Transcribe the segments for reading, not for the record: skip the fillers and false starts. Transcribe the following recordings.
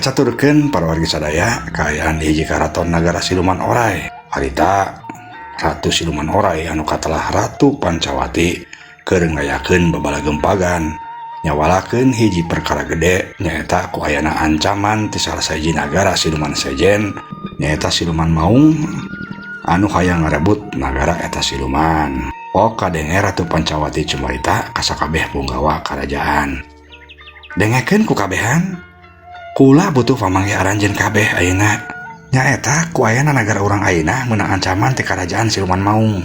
Caturkeun para wargi sadaya kaayaan di hiji karaton nagara Siluman Oray. Harita Ratu Siluman Oray anu katelah Ratu Pancawati keur ngayakeun babala gempagan nyawalakeun hiji perkara gede nyaeta ku ayana ancaman ti salah sahiji nagara Siluman Sejen nyaeta Siluman Maung anu hayang ngarebut nagara eta Siluman. Kadenge Ratu Pancawati cumarita ka sakabeh punggawa karajaan. Dengekeun ku kabehan kula butuh pamanggih aranjeun kabeh ayeuna nyaeta ku ayana nagara urang ayeuna meunang ancaman ti karajaan Siluman Maung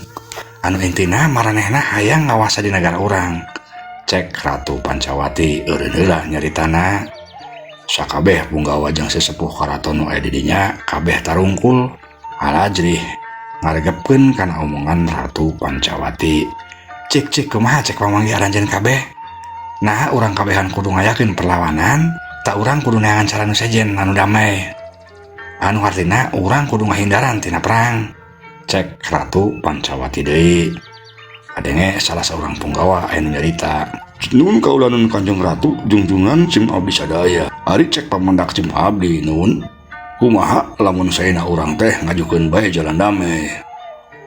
anu intina maranehna hayang ngawasa di nagara urang. Cek Ratu Pancawati eureun heula nyaritana. Sakabeh punggawa jeung sesepuh karaton nu aya di dinya kabeh tarungkul alajrih ngaregepkeun kana omongan Ratu Pancawati. Cik kumaha cek pamanggih aranjeun kabeh? Nah urang kabehan kudu ngayakeun perlawanan tak urang kudu neangan cara nu sejen anu damai anu artina urang kudu ngahindaran tina perang. Cek Ratu Pancawati deui. Kadenge salah seorang punggawa aya nu nyarita, "Nun kaulanan Kanjeng Ratu junjungan sim abdi sadaya. Ari cek pamandak sim abdi nun, kumaha lamun saena urang teh ngajukeun bae jalan damai.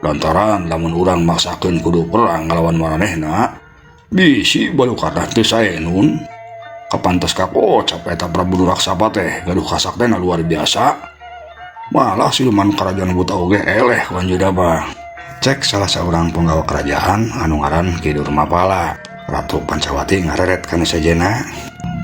Lantaran lamun urang maksakeun kudu perang ngalawan maranehna, bisi balukarna teu sae nun. Kapantos kakocap eta Prabu Duraksapa teh gaduh kasak teh luar biasa. Malah siluman kerajaan buta oge eleh wanjuda mah." Cek salah seorang penggawa kerajaan anu ngaran Ki Durmapala. Ratu Pancawati ngareret kana sejena.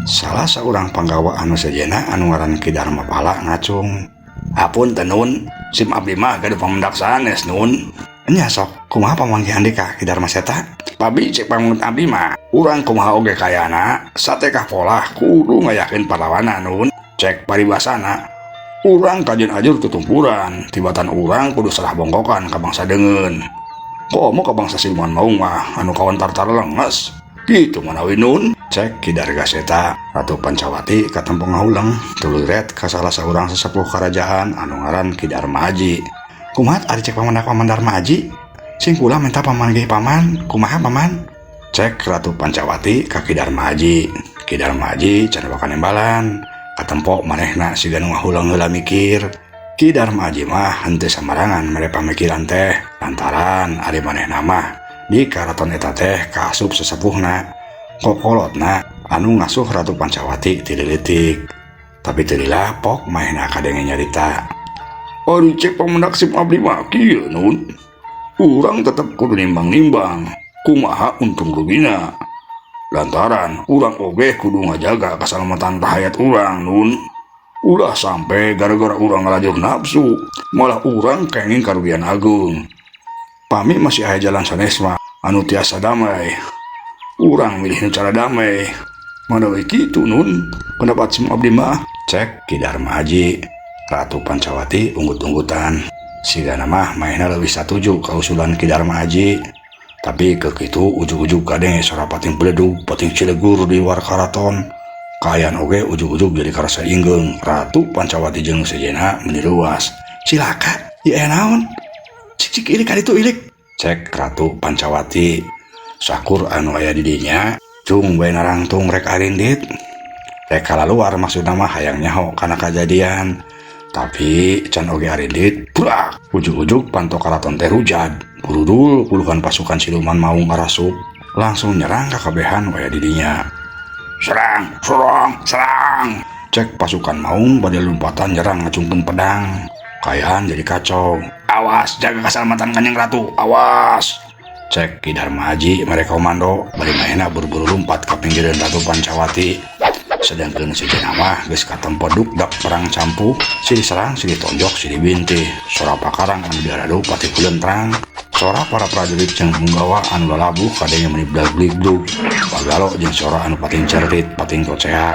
Salah seorang penggawa anu sejena anu ngaran Ki Darmapala ngacung, "Hapunten nun, sim abdi mah gaduh pamendak sanes nun." "Nya sok kumaha pamanggihan ka Ki Darmaseta?" "Pabi cek pangun abdi mah urang kumaha oge kayana satekah polah kudu ngayakeun perlawanan nun. Cek paribasana urang kajen ajur tutumpuran tibatan urang kudu salah bongkokan ka bangsa deungeun. Komo ka bangsa Siluman Maung mah anu kawentar-tar lenges kitu manawi nun." Cek Ki Dargaseta. Ratu Pancawati katempong ngaulang tuluy ret ka salah saurang sesepuh karajaan anu ngaran Ki Darma Aji. "Kumaha ari cek paman Darma Aji? Sing kula minta pamanggih paman, kumaha paman?" Cek Ratu Pancawati ka Ki Darma Aji. Ki Darma Aji can bakan nembalan katempo manehna siga nu ngahulang heula mikir. Ki Darma Aji mah henteu samarangan mere pamikiran teh lantaran ari manehna mah di karaton eta teh kaasup sesepuhna kokolotna anu ngasuh Ratu Pancawati ti leutik. Tapi teu lila pok manehna kadenge nyarita, "Ari cek pamendak sim abdi mah kieu nun. Urang tetep kudu nimbang-nimbang kumaha untung rugina. Lantaran urang oge kudu ngajaga kasalamatan tahayat urang nun. Ulah sampai gara-gara urang ngalajur nafsu malah urang kenging karugian agung. Pami masih aya jalan sanes mah anu tiasa damai. Urang milih nu cara damai. Manawi kitu nun pendapat sim abdi mah." Cek Ki Darma Aji. Ratu Pancawati unggut-unggutan. Sigana mah mainna leuwih satuju ka usulan Ki Darma Aji. Tapi keur kitu ujug-ujug kadenge sora pating beledug pating cilegur di luar karaton. Kaayaan oge ujug-ujug jadi karasa ingeung Ratu Pancawati jeung sejena meniluas. "Cilaka, ieu aya naon? Cik ilik kali itu ilik." Cek Ratu Pancawati. Sakur anu aya di dinya cung bae narangtung rek arindit. Rek kalaluar maksudna mah hayang nyaho kana kajadian. Tapi can oge arindit brak ujug-ujug panto karaton teh rujad. Burudul puluhan pasukan Siluman Maung ngarasup langsung nyerang ka kabehan waya di dinya. "Serang, serang!" Cek pasukan Maung pada lompatan nyerang ngacungkeun pedang. Kaayaan jadi kacau. "Awas, jaga keselamatan Kanjeng Ratu, awas!" Cek Ki Darma Aji mere komando bari maena buru-buru lompat ka pinggireun Ratu Pancawati. Sedangkeun sejena mah geus katempo dukdak perang campuh, silih serang silih tonjok silih bintih. Sora pakarang anu diaradu pati kulentrang. Sora para prajurit jeung punggawa anu lalabuh kadenge meuni blag-bliglug. Pagalo jeung sora anu pating certit pating toceak.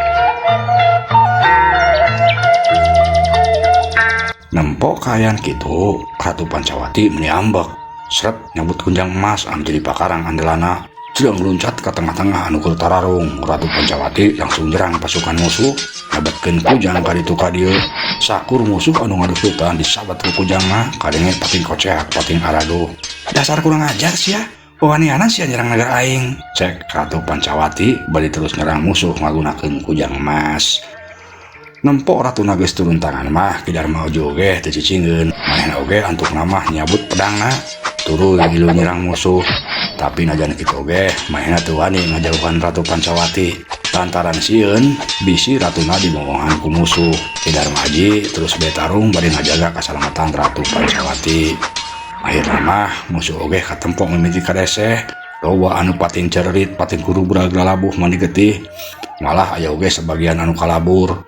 Nempo kaayaan kitu Ratu Pancawati meuni ambek. Sret nyambut kunjang emas anu jadi pakarang andelana. sedang meluncat ke tengah-tengah anu keur tararung. Ratu Pancawati langsung nyerang pasukan musuh, ngabatkeun kujang ka ditu ka dieu. Sakur musuh anu ngadusutan disabat ku kujang mah kadenge pating koceak pating araduh. Dasar kurang ajar sia, waniana sia nyerang negara aing, cek Ratu Pancawati bari terus nyerang musuh ngagunakeun kujang emas. Nempok Ratu geus turun tangan mah Ki Dharma oge teu cicingkeun, manehna oge antuk nama nyabut pedangna tuluy gilu nyerang musuh. Tapi najan kitu oge manehna teu wani ngajauhan Ratu Pancawati lantaran sieun bisi ratuna dimomongan ku musuh. Ki Dharma Aji terus betarung bari ngajaga kasalamatan Ratu Pancawati. Akhirna mah musuh oge katempok mimiti kadeseh, loba anu pating cerit pating kudu beraglabuh mandi getih, malah aya oge sebagian anu kalabur.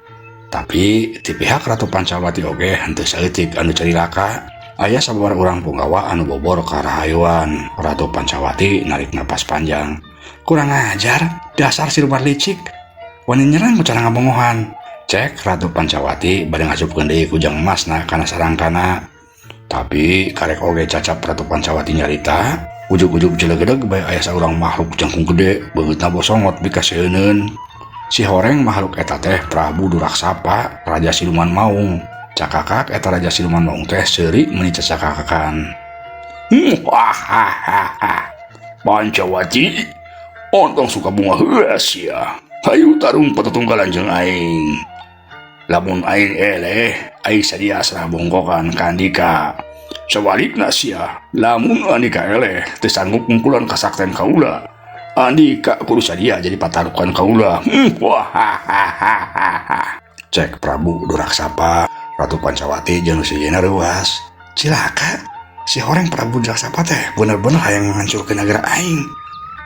Tapi di pihak Ratu Pancawati oge henteu saeutik anu carilaka. Aya sababaraha urang punggawa anu bobor ka rahayuan. Ratu Pancawati narik napas panjang. Kurang ajar, dasar siluman licik. Wani nyerang ku cara ngabongohan, cek Ratu Pancawati bari ngasupkeun deui kujang emasna kana sarangkana. Tapi karek oge cacap Ratu Pancawati nyarita, ujug-ujug cilegedeg bae aya saurang makhluk jangkung gede, beungeutna bosongot bikaseuneun. Si horeng makhluk eta teh Prabu Duraksapa, Raja Siluman Maung. Cakakak eta Raja Siluman Maung teh seuri meuni cacakakan. Pancawati, ontong suka bunga heula sia. Hayu tarung patutunggalan jeung aing. Lamun aing eleh, aing sadia sareng bongkokan ka Andika. Sabalikna sia, lamun Andika eleh teu sanggup ngungkulan kasakten kaula, Andika kudu sadia jadi patarukan kaula. Cek Prabu Duraksapa. Ratu Pancawati jeung sieuna reuas. Cilaka, si horeng Prabu Duraksapa teh bener-bener hayang ngahancurkeun nagara aing.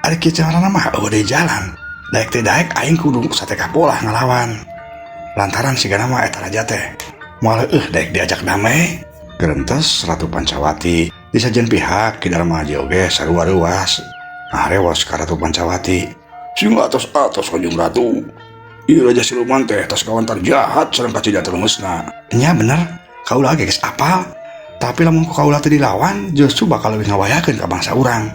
Ari kieu carana mah eueuh jalan. Daek teh daek aing kudu sateka pola ngalawan. Lantaran sigana mah eta raja teh moal daek diajak damai. Gerentes Ratu Pancawati di sajen pihak Ki Dharma Aji oge sarua reuas. Ngarewas ka Ratu Pancawati. Sing atos-atos Kanjeng Ratu. Ieu Raja Siluman teh tos kawantar jahat sareng kacida terusna. Nya bener, kaula geus apal. Tapi lamun ku kaula teu dilawan, justru bakal leuwih ngawayakeun ka bangsa urang.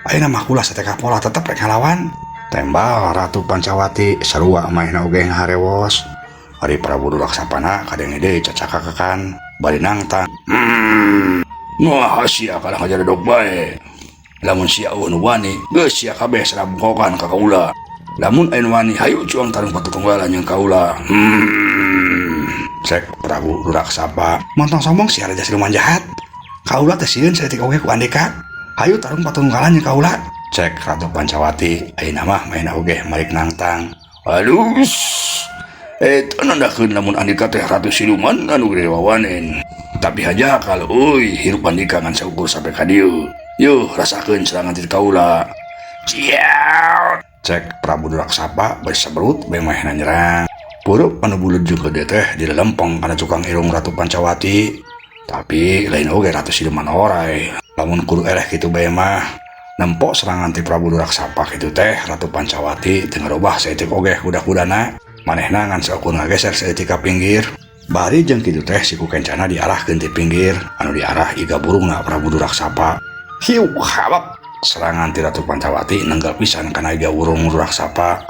Ayeuna mah kula sateka pola tetep rek ngalawan. Tembal Ratu Pancawati sarua maehna oge ngaharewos. Ari Prabu Duraksapana kadenge deui cacakakan bari nangtang. Nah sia kalah ngajaredog bae. Lamun sia nu wani, geus sia kabeh sareng bongkokan ka kaula. Lamun ayeuna wani hayu cuang tarung patutunggalan jeung kaula. Cek Prabu Duraksapa. Montong sombong sia Raja Siluman jahat. Kaula teh sieun saeutik oge ku Andika. Hayu tarung patutunggalan jeung kaula. Cek Ratu Pancawati. Ayeuna mah maena oge marik nangtang. Halus. Eta nandakeun lamun Andika teh Ratu Siluman anu gede wawanen. Tapi haja kalau hirup Andika ngan saukur sampai ka dieu. Yuh rasakeun serangan ti kaula. Ciao. Cek Prabu Duraksapa bari saberut bae maehna nyerang. Peurup anu buleud jeung gede teh dilempeng kana cukang irung Ratu Pancawati. Tapi lain oge Ratu Siluman Orai. Lamun kudu eleh kitu bae mah nempok serangan ti Prabu Duraksapa kitu teh Ratu Pancawati teu ngarobah saeutik oge kuda-kudana. Manehna ngan saukur ngageser saeutik ka pinggir. Bari jeung kitu teh siku kencana diarahkeun ti pinggir anu diarah iga burungna Prabu Duraksapa. Hiu habak. Serangan ti Ratu Pancawati nenggal pisan kana iga burung Duraksapa.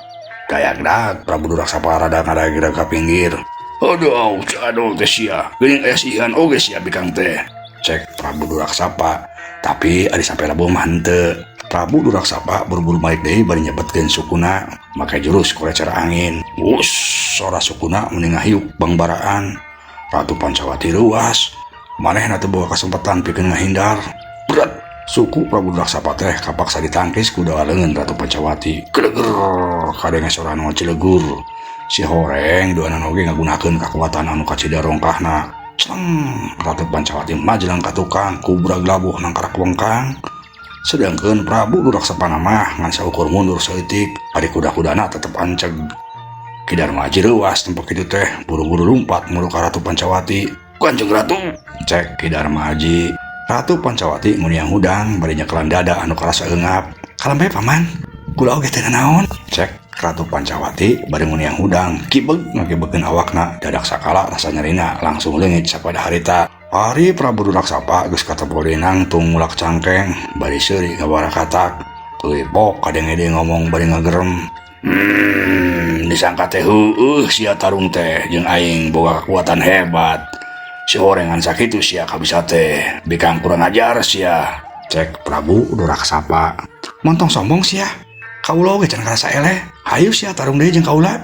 Dayagdag Prabu Duraksapa rada ngadagira ka pinggir. Aduh, cadol teh sia. Geuning aya sihan oge sia bikang teh. Cek Prabu Duraksapa. Tapi ari sampe labuh mah henteu. Prabu Duraksapa buru-buru balik deui bari nyebetkeun sukuna make jurus kolecer angin. Wus, sora sukuna mending ngahiuk bangbaraan. Ratu Pancawati reuas. Manehna teu boga kasempatan pikeun ngahindar. Berat. Suku Prabu Duraksapa teh kapaksa ditangkis ku dawa leungeun Ratu Pancawati. Geleger kadenge sora anu cilegur. Si horeng doana oge ngagunakeun kakuatan anu kacida rongkahna. Ceng, Ratu Pancawati majelang ka tukang kubra glabuh nang karak wengkang. Sedangkeun Prabu Duraksapa mah ngan saukur mundur saeutik, ari kuda-kudana tetep anceg. Ki Dharma Aji reuas tempat kitu teh buru-buru lumpat mulu ka Ratu Pancawati. Kanjeng Ratu, cek Ki Dharma Aji. Ratu Pancawati muniang hudang bari nyekelan dada anu karasa eungap. Kalembe paman, kula oge teu naon. Cek Ratu Pancawati bari muniang hudang kibeg ngakibekeun awakna dadak sakala rasa nyerina langsung leungit sapada harita. Ari Prabu Duraksapa geus katepol nangtung mulak cangkeng bari seuri ngabarakatak. Tuluy pok kadang-kadang ngomong bari ngagerem. Disangka teh sia tarung teh jeung aing boga kekuatan hebat. Si horengan sakitu sia kabisa teh bikang kurang ajar sia. Cek Prabu Duraksapa. Montong sombong sia. Kaula oge can ngarasa eleh. Hayu sia tarung deui jeung kaula.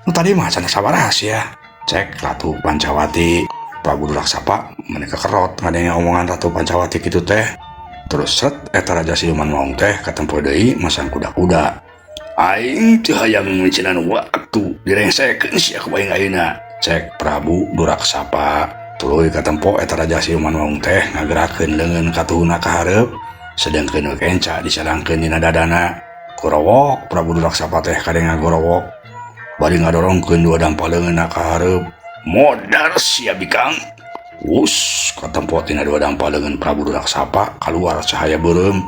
Nu tadi mah can sabaraha sia. Cek Ratu Pancawati. Prabu Duraksapa menika kerot ngadenge omongan Ratu Pancawati kitu teh. Terus set eta Raja Siluman Maung teh katempo deui masang kuda-kuda. Aing teu hayang micinan waktu direngsekeun sia ku aing ayeuna. Cek Prabu Duraksapa. Tuluy katempo eta Raja Siluman Maung teh ngagerakeun leungeun katuhuna ka hareup, sedengkeun kenca disadangkeun dina dadana. Gorowok Prabu Duraksapa teh kade ngagorowok. Bari ngadorongkeun dua dampa leungeunna ka hareup. Modar sia bikang. Wus katempo tina dua dampa leungeun Prabu Duraksapa kaluar cahaya beureum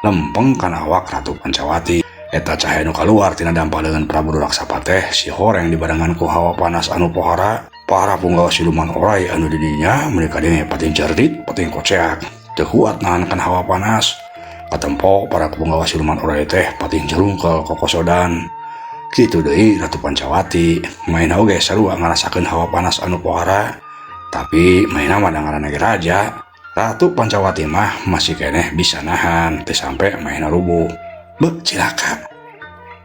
lempeng kana awak Ratu Pancawati. Eta cahaya nu kaluar tina dampa leungeun Prabu Duraksapa teh si horeng dibarengan ku hawa panas anu pohara. Para punggawa siluman orai anu di dinya menika denge pating cerdik pating koceak teu kuat nahankeun hawa panas. Katempo para punggawa siluman orai teh pating jerungkel kokosodan. Kitu deui Ratu Pancawati maina oge sarua ngarasakeun hawa panas anu pohara. Tapi maina mah dangaranna ge raja. Ratu Pancawati mah masih keneh bisa nahan teh sampe maina rubuh. Beuh cilaka.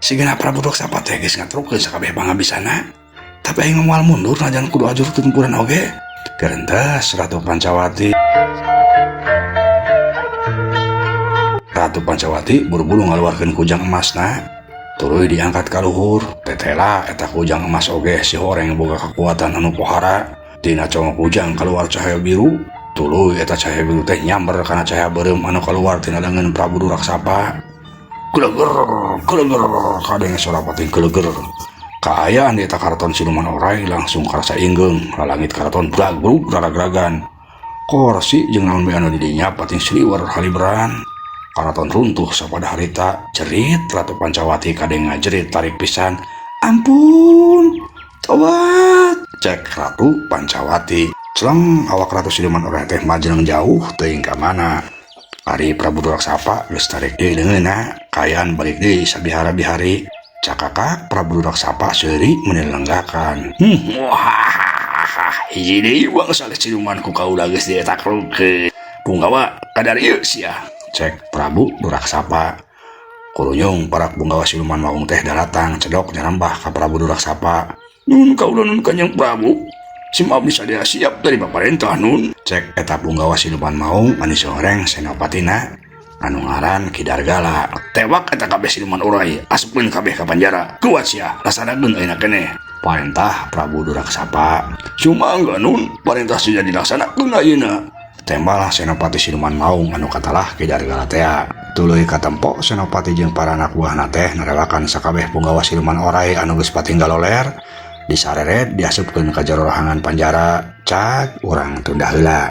Sigana Prabu Duraksapa teh geus ngatrukeun sakabeh pangabisana. Tapi aing moal mundur najan kudu ajur tempuran oge. Gerentas Ratu Pancawati. Ratu Pancawati buru-buru ngaluarkeun kujang emasna. Tuluy diangkat ka luhur. Tetela eta kujang emas oge si horeng boga kekuatan anu pohara. Dina congok kujang kaluar cahaya biru. Tuluy eta cahaya biru teh nyamber kana cahaya beureum anu kaluar tina leungeun Prabu Duraksapa. Geleger kadenge suara pating geleger. Kaayaan di eta karaton siluman orai langsung karasa ingeung. Lalangit karaton blagrug raragragan. Korsi jeung naon bae anu di dinya pating sliwer haliberan. Karaton runtuh sapada harita. Jerit Ratu Pancawati kadenge ngajerit tarik pisan. Ampun, tobat. Cek Ratu Pancawati. Celeng awak Ratu Siluman Orai teh majeng jauh teuing ka mana. Ari Prabu Duraksapa geus tarik deui leungeunna. Kaayaan balik deui sabihara-bihari. Cakakak Prabu Duraksapa seuri menelenggakan. Hiji deui bangsa siluman ku kaula geus dietakrungkeun. Punggawa kadar ieu sia. Cek Prabu Duraksapa. Kurunyung para punggawa siluman maung teh daratang cedok nyarambah ka Prabu Duraksapa. Nun kaula nun Kanjeng Prabu. Si Maung bisa dia siap dari paparentah nun. Cek eta punggawa siluman maung anu soreng senopatina anu ngaran Ki Dargala. Tewak eta kabeh siluman orai asupkeun kabeh ka penjara. Kuat sia laksanakeun ayeuna keneh. Parentah Prabu Duraksapa. Sumangga nun parentah sudah dilaksanakeun ayeuna. Tembalah senopati siluman maung anu katalah Ki Dargala teh. Tuluy katempo senopati jeung para anak buahna teh narelakan sakabeh punggawa siluman orai anu geus patinggal loler disareret diasupkeun ka jero rahangan penjara. Cak urang tunda heula.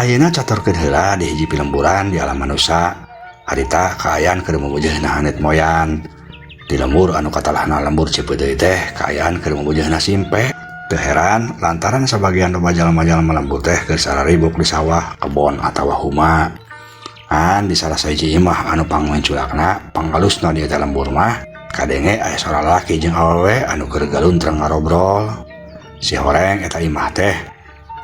Ayeuna caturkeun heula di hiji pilemburan di alam manusia. Harita kaayaan keur mumujeuhna hanet moyan. Di lembur anu katalahna lembur Cipeudeuy teh kaayaan keur mumujeuhna simpe. Teu heran lantaran sabagian loba jalma-jalma lembur teh keur sararibuk di sawah, kebon atawa huma. An di salah sahiji imah anu pangmenculakna panggalusna di eta lembur mah kadenge aya sora lalaki jeung awewe anu keur galuntreng ngarobrol. Si horeng eta imah teh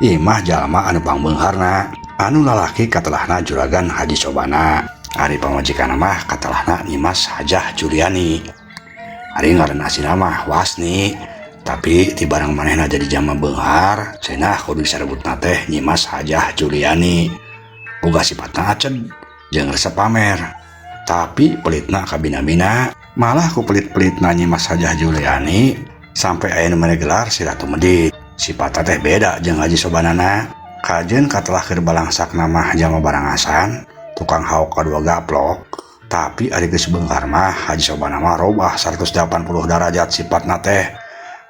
imah jalma anu pangbeungharna. Anu lalaki katelahna Juragan Haji Sobana. Ari pamajikanna mah katelahna Nyimas Hajah Juliani. Ari ngaranna asina mah Wasni. Tapi ti barang manehna jadi jalma beunghar, cenah kudu disarebutna teh Nyimas Hajah Juliani. Boga sifatna aced jeung resep pamer. Tapi pelitna kabina-bina, malah ku pelit-pelitna Nyimas Hajah Juliani sampai aya nu gelar si Ratu Medit. Sifatna teh beda jeung Haji Sobanana. Kajeun katelah keur balangsak nama jalma barangasan, tukang haok kadua gaplok, Tapi ari geus beunghar mah Haji Sobana mah robah 180 derajat sifatna teh.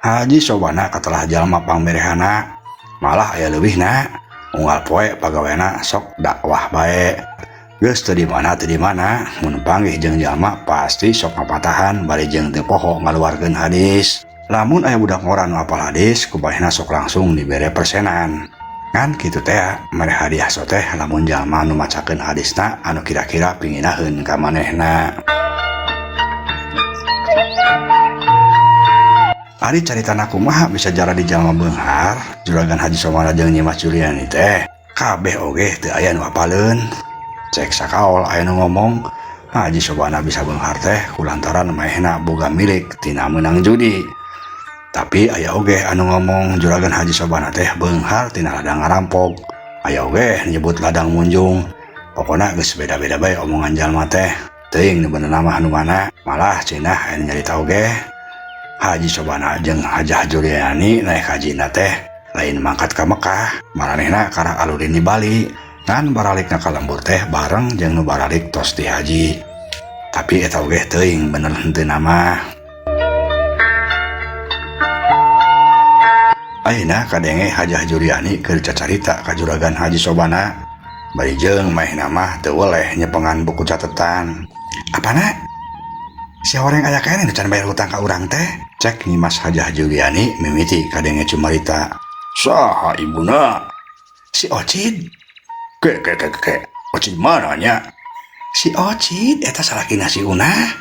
Haji Sobana katelah jalma pangmerehana malah aya leuwihna unggal poe pagaweana sok dakwah bae. Geus teu di mana mun panggih jeung jalma pasti sok ngapatahan bari jeung teu poho ngaluarkeun hadis. Lamun aya budak ngoran nu apal hadis kumaha sok langsung dibere persenan. Kan kitu teh mere hadiah so teh lamun jalma nu macakeun hadisna anu kira-kira pinginaheun ka manehna. Ari caritana kumaha bisa jara di jalma beunghar juragan Haji Sobana jeung Nyi Mas Juliani teh kabeh oge teu aya nu apaleun. Cek sakaol aya nu ngomong Haji Sobana bisa beunghar teh kulantaran manehna boga milik tina meunang judi. Tapi aya oge anu ngomong juragan Haji Sobana teh beunghar tina ladang ngarampok. Aya oge nyebut ladang munjung. Pokona geus beda-beda bae omongan jalma teh. Teuing nu bener mah anu mana. Malah cenah aya nyarita oge Haji Sobana jeung Hajah Juliani naik hajina teh lain mangkat ka Mekah, maranehna karang alurin di Bali. Kan baralikna ka lembur teh bareng jeung nu baralik tos di haji. Tapi eta oge teuing bener henteu nama. Ayeuna kadenge Hajah Juliani keur cacarita ka juragan Haji Sobana bari jeung maehna mah teu weleh nyepengan buku catetan. Apana? Si horeng aya kene nu can bayar hutang ka urang teh? Cek Nyi Mas Hajah Juliani mimiti kadenge cumarita. Saha ibuna? Si Ocid. Ke. Ocid mana nya? Si Ocid eta salakina si Unah.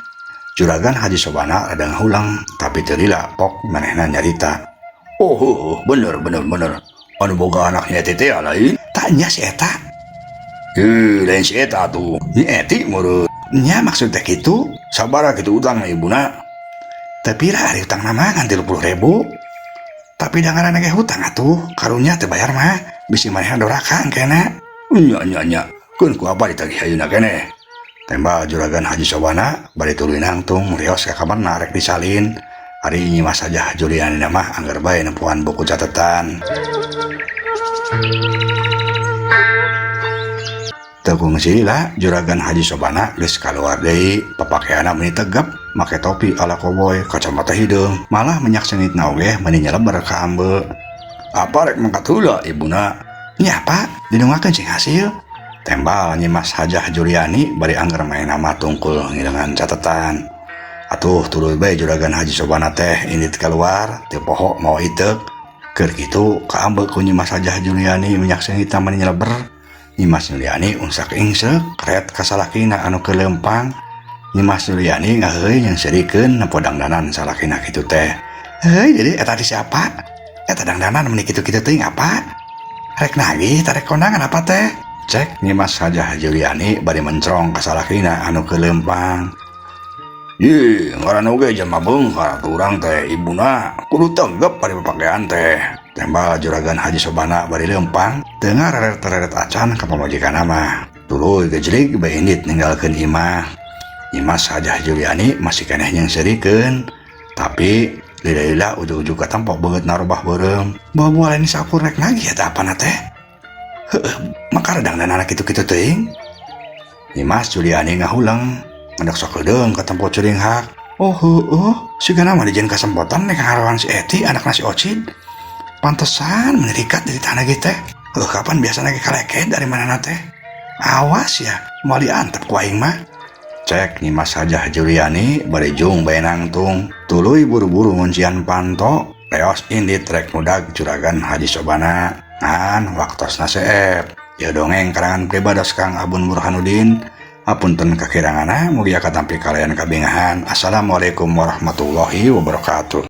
Juragan Haji Sobana rada ngahulang tapi teu lila pok manehna nyarita. Oh, bener. Anu boga anaknya teh lain. Tanya si eta. Lain si eta tuh. Ni eti meureun. Nya maksud teh kitu, sabaraha kitu utang ibuna. Tapi lah ari utang nama ngan 30.000. Tapi dangaran ge hutang atuh, karunya teu bayar mah bisi manehna dorakan kena. Nya. Keun ku apa ditagih ayeuna keneh. Tembal juragan Haji Sobana bari tuluy nangtung rios ka kamarna rek disalin. Ari Nyi Mas Hajah Juliani mah anggar bae nempuan buku catatan. Tegung silila juragan Haji Sobana geus kaluar deui papakeana meuni tegep make topi ala koboy kacamata hideung malah menyak sengitna oge meuni nyeleber ka ambe. Apa rek mangkat heula ibuna? Nya Pak, didungakeun cing hasil. Tembal Nyi Mas Hajah Juliani bari anggar maena mah tungkul ngileungan catatan. Atuh tuluy bae juragan Haji Sobana teh indit keluar teu poho mau itek. Keur kitu kaambe ku Nyi Mas Hajah Juliani minyak sengitna meuni nyeleber. Nyi Mas Juliani unsak ingseuk kret ka salakina anu keur leumpang. Nyi Mas Juliani ngaheuy yang serikeun nempo dangdanan salakina kitu teh. Heuy jadi eta di siapa? Eta dangdanan meuni kitu-kitu teuing apa? Rek nagih tarek kondangan apa teh? Cek Nyi Mas Hajah Juliani bari mencrong ka salakina anu keur leumpang. Ye, ngaran oge jalma beunghar urang teh ibuna kudu tegep bari papakean teh. Tembal juragan Haji Sobana bari leumpang teu ngareret-reret acan ka pamajikanna mah. Tuluy gejlig bae indit ninggalkeun imah. Nyi Mas Hajah Juliani masih keneh nyeng serikeun. Tapi lila-lila ujug-ujug katampo beungeut narobah beureum. Bawa lain sakur rek nagih eta apana teh? Heueuh, maka redang-dangana kitu-kitu teuing. Nyi Mas Juliani ngahulang ngendok sok hedeung ka tempo ceuring hak. Sigana mah dijieun kasempotan nek ngarawan si Eti anakna si Ocid. Pantesan menerikat dari tanah gitu teh. Kapan biasanya kaleket dari mana teh? Awas ya, mau diantep ku aing mah. Cek Nyi Mas Hajah Juliani bari jung bae nangtung. Tuluy buru-buru nguncian panto. Leos indit rek mudag juragan Haji Sobana. Ngan waktosna seep. Ya dongeng karangan pribados Kang Abun Burhanuddin. Apunten kakirangana mugia katampi kalian kabingahan. Assalamualaikum warahmatullahi wabarakatuh.